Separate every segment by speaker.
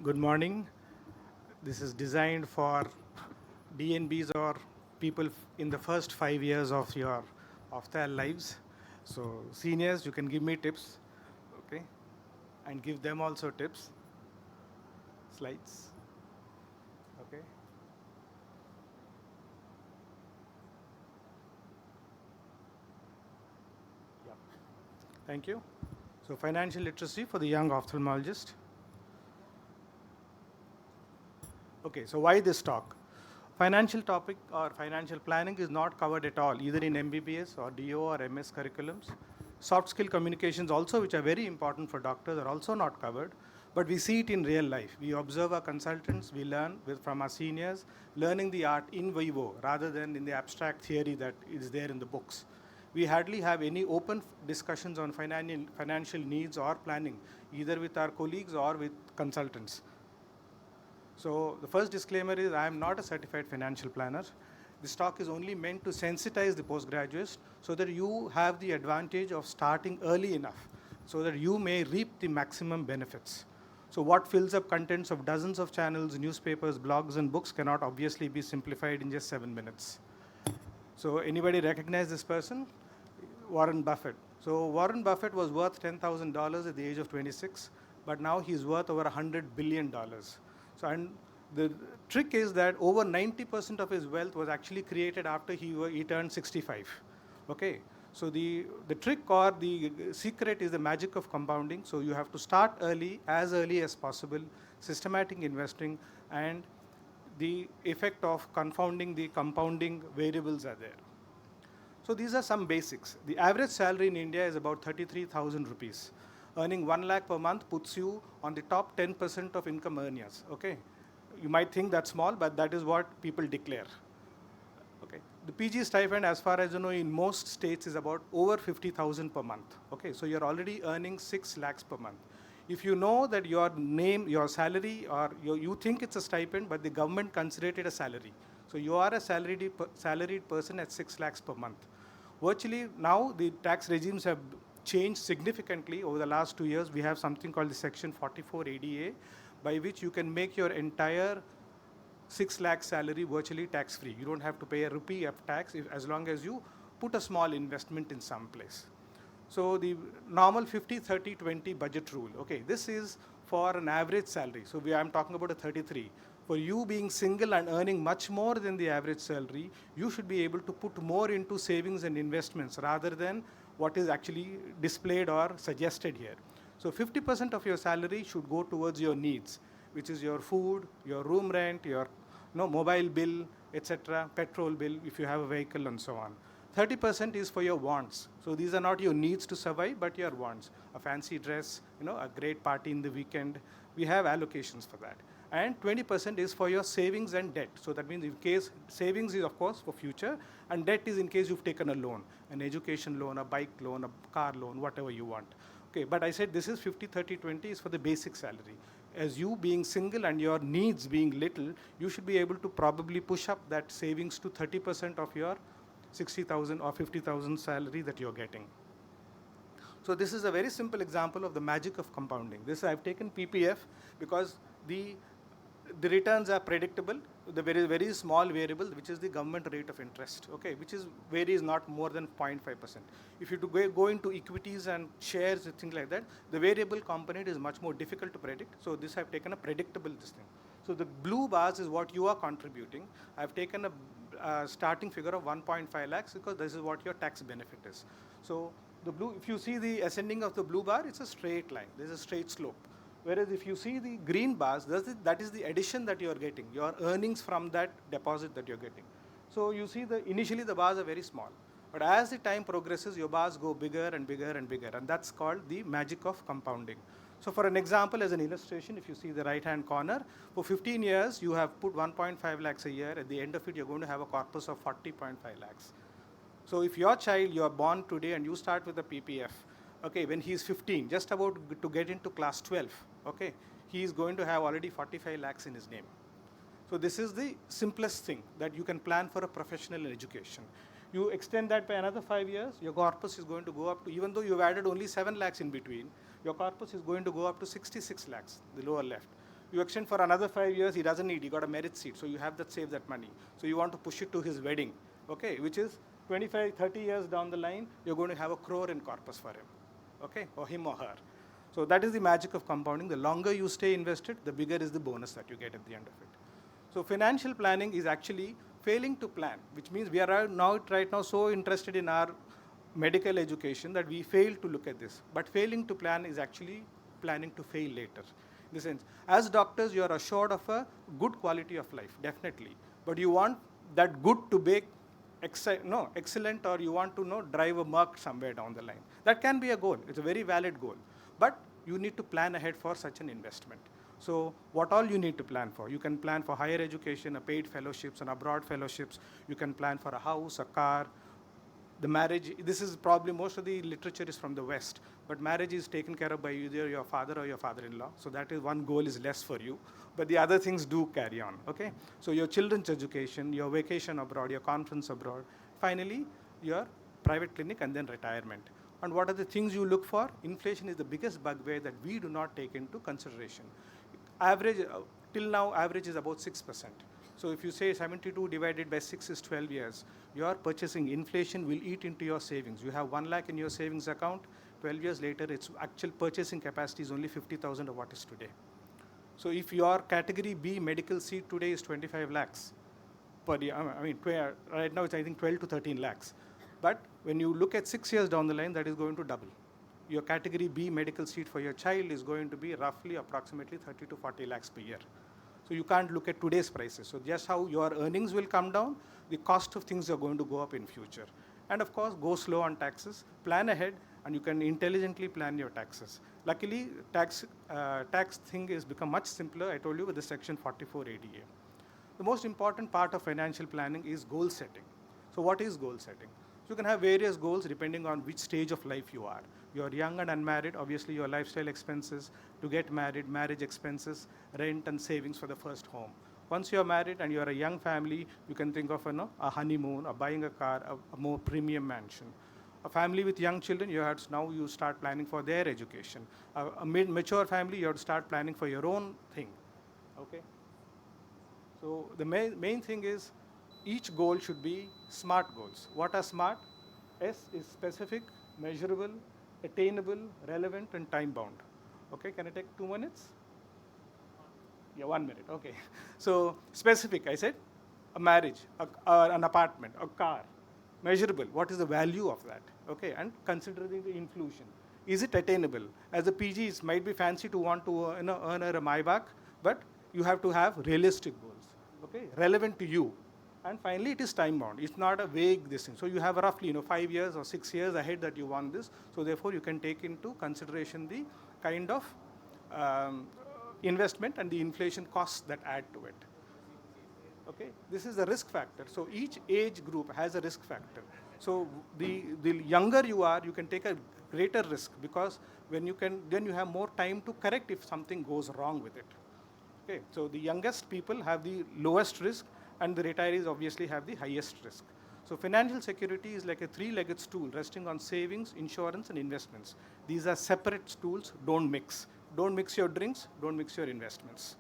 Speaker 1: Good morning. This is designed for DNBs or people in the first 5 years of their lives. So seniors, you can give me tips, okay, and give them also tips. Slides, okay. Yeah. Thank you. So financial literacy for the young ophthalmologist. Okay, so why this talk? Financial topic or financial planning is not covered at all, either in MBBS or DO or MS curriculums. Soft skill communications also, which are very important for doctors, are also not covered. But we see it in real life. We observe our consultants, we learn from our seniors, learning the art in vivo rather than in the abstract theory that is there in the books. We hardly have any open discussions on financial needs or planning, either with our colleagues or with consultants. So the first disclaimer is I am not a certified financial planner. This talk is only meant to sensitize the postgraduates so that you have the advantage of starting early enough so that you may reap the maximum benefits. So what fills up contents of dozens of channels, newspapers, blogs, and books cannot obviously be simplified in just 7 minutes. So anybody recognize this person? Warren Buffett. So Warren Buffett was worth $10,000 at the age of 26, but now he's worth over $100 billion. So, and the trick is that over 90% of his wealth was actually created after he turned 65. Okay. So the trick or the secret is the magic of compounding. So you have to start early as possible, systematic investing, and the effect of confounding the compounding variables are there. So these are some basics. The average salary in India is about 33,000 rupees. Earning 1 lakh per month puts you on the top 10% of income earners. Okay, you might think that's small, but that is what people declare. Okay, the PG stipend, as far as you know, in most states is about over 50,000 per month. Okay, so you're already earning 6 lakhs per month. If you know that your your salary, or you think it's a stipend, but the government considers it a salary. So you are a salaried person at 6 lakhs per month. Virtually now the tax regimes have changed significantly over the last 2 years. We have something called the Section 44 ADA, by which you can make your entire 6 lakh salary virtually tax free. You don't have to pay a rupee of tax as long as you put a small investment in some place. So the normal 50-30-20 budget rule. Okay, this is for an average salary. So I'm talking about a 33. For you being single and earning much more than the average salary, you should be able to put more into savings and investments rather than what is actually displayed or suggested here. So 50% of your salary should go towards your needs, which is your food, your room rent, your mobile bill, etc., petrol bill if you have a vehicle, and so on. 30% is for your wants. So these are not your needs to survive, but your wants. A fancy dress, a great party in the weekend. We have allocations for that. And 20% is for your savings and debt. So that means in case savings is of course for future, and debt is in case you've taken a loan, an education loan, a bike loan, a car loan, whatever you want. Okay, but I said this is 50-30-20 is for the basic salary. As you being single and your needs being little, you should be able to probably push up that savings to 30% of your 60,000 or 50,000 salary that you're getting. So this is a very simple example of the magic of compounding. This I've taken PPF because the returns are predictable. The very small variable, which is the government rate of interest, okay, which varies not more than 0.5%. If you go into equities and shares and things like that, the variable component is much more difficult to predict. So this I've taken a predictable this thing. So the blue bars is what you are contributing. I've taken a starting figure of 1.5 lakhs because this is what your tax benefit is. So the blue, if you see the ascending of the blue bar, it's a straight line. There's a straight slope. Whereas if you see the green bars, that is the addition that you are getting, your earnings from that deposit that you're getting. So you see initially the bars are very small. But as the time progresses, your bars go bigger and bigger and bigger. And that's called the magic of compounding. So for an example, as an illustration, if you see the right-hand corner, for 15 years, you have put 1.5 lakhs a year. At the end of it, you're going to have a corpus of 40.5 lakhs. So if your child, you are born today and you start with a PPF, okay, when he is 15, just about to get into class 12, okay, he is going to have already 45 lakhs in his name. So this is the simplest thing that you can plan for a professional education. You extend that by another 5 years, your corpus is going to go up to, even though you've added only 7 lakhs in between, your corpus is going to go up to 66 lakhs, the lower left. You extend for another 5 years, he doesn't need, he got a merit seat, so you have that, save that money. So you want to push it to his wedding, okay, which is 25, 30 years down the line, you're going to have 1 crore in corpus for him, okay, or him or her. So that is the magic of compounding. The longer you stay invested, the bigger is the bonus that you get at the end of it. So financial planning is actually failing to plan, which means we are now, right now so interested in our medical education that we fail to look at this. But failing to plan is actually planning to fail later. In the sense, as doctors, you are assured of a good quality of life, definitely. But you want that good to be excellent, or you want to drive a Merc somewhere down the line. That can be a goal. It's a very valid goal. But you need to plan ahead for such an investment. So what all you need to plan for? You can plan for higher education, a paid fellowships, and abroad fellowships. You can plan for a house, a car, the marriage. This is probably, most of the literature is from the West, but marriage is taken care of by either your father or your father-in-law. So that is one goal is less for you, but the other things do carry on, okay? So your children's education, your vacation abroad, your conference abroad, finally your private clinic, and then retirement. And what are the things you look for? Inflation is the biggest bugbear that we do not take into consideration. Average, till now, average is about 6%. So if you say 72 divided by 6 is 12 years, your purchasing inflation will eat into your savings. You have 1 lakh in your savings account, 12 years later, its actual purchasing capacity is only 50,000 of what is today. So if your category B medical seat today is 25 lakhs per year, I mean, right now it's I think 12 to 13 lakhs. But when you look at 6 years down the line, that is going to double. Your category B medical seat for your child is going to be roughly approximately 30 to 40 lakhs per year. So you can't look at today's prices. So just how your earnings will come down, the cost of things are going to go up in future. And of course, go slow on taxes, plan ahead, and you can intelligently plan your taxes. Luckily, tax thing has become much simpler, I told you, with the section 44 ADA. The most important part of financial planning is goal setting. So what is goal setting? So you can have various goals depending on which stage of life you are. You're young and unmarried, obviously your lifestyle expenses, to get married, marriage expenses, rent and savings for the first home. Once you're married and you're a young family, you can think of a honeymoon, or buying a car, a more premium mansion. A family with young children, now you start planning for their education. A mid-mature family, you have to start planning for your own thing, okay? So the main thing is, each goal should be SMART goals. What are SMART? S is specific, measurable, attainable, relevant, and time-bound. Okay, can I take 2 minutes? Yeah, 1 minute, okay. So specific, I said, a marriage, an apartment, a car. Measurable, what is the value of that? Okay, and considering the inflation. Is it attainable? As a PG, it might be fancy to want to earn a Maybach, but you have to have realistic goals, okay, relevant to you. And finally, it is time-bound. It's not a vague this thing. So you have roughly 5 years or 6 years ahead that you want this. So therefore, you can take into consideration the kind of investment and the inflation costs that add to it. Okay, this is the risk factor. So each age group has a risk factor. So the younger you are, you can take a greater risk, because then you have more time to correct if something goes wrong with it. Okay, so the youngest people have the lowest risk, and the retirees obviously have the highest risk. So financial security is like a 3-legged stool resting on savings, insurance, and investments. These are separate stools, don't mix. Don't mix your drinks, don't mix your investments.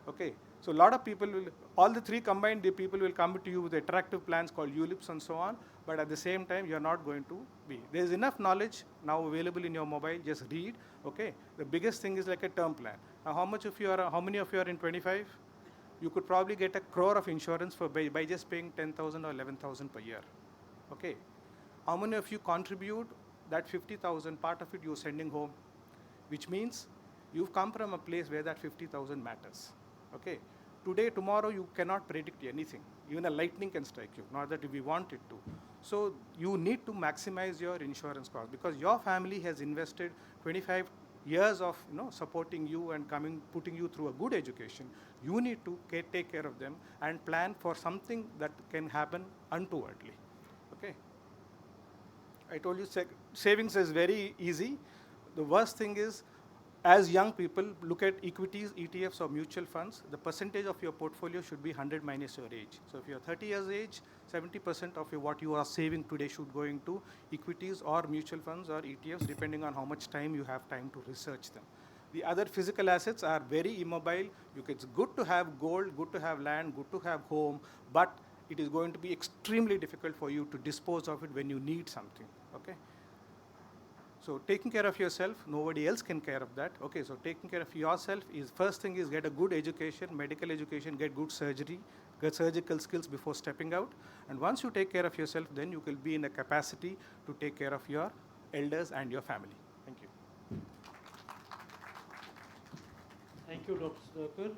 Speaker 1: Okay, so a lot of people all the three combined, the people will come to you with attractive plans called ULIPs and so on, but at the same time, you're not going to be. There's enough knowledge now available in your mobile, just read, okay? The biggest thing is like a term plan. Now, how many of you are in 25? You could probably get 1 crore of insurance by just paying 10,000 or 11,000 per year, okay? How many of you contribute that 50,000, part of it you're sending home, which means you've come from a place where that 50,000 matters, okay? Today, tomorrow, you cannot predict anything. Even a lightning can strike you, not that we want it to. So you need to maximize your insurance cost, because your family has invested 25 years of supporting you and putting you through a good education. You need to take care of them and plan for something that can happen untowardly. Okay. I told you savings is very easy. The worst thing is, as young people, look at equities, ETFs, or mutual funds. The percentage of your portfolio should be 100 minus your age. So if you're 30 years age, 70% of what you are saving today should go into equities or mutual funds or ETFs, depending on how much time you have time to research them. The other physical assets are very immobile. It's good to have gold, good to have land, good to have home, but it is going to be extremely difficult for you to dispose of it when you need something. Okay. So taking care of yourself, nobody else can care of that. Okay, so taking care of yourself is first thing is get a good education, medical education, get good surgery, get surgical skills before stepping out. And once you take care of yourself, then you will be in a capacity to take care of your elders and your family. Thank you.
Speaker 2: Thank you, Dr. Sudhakar.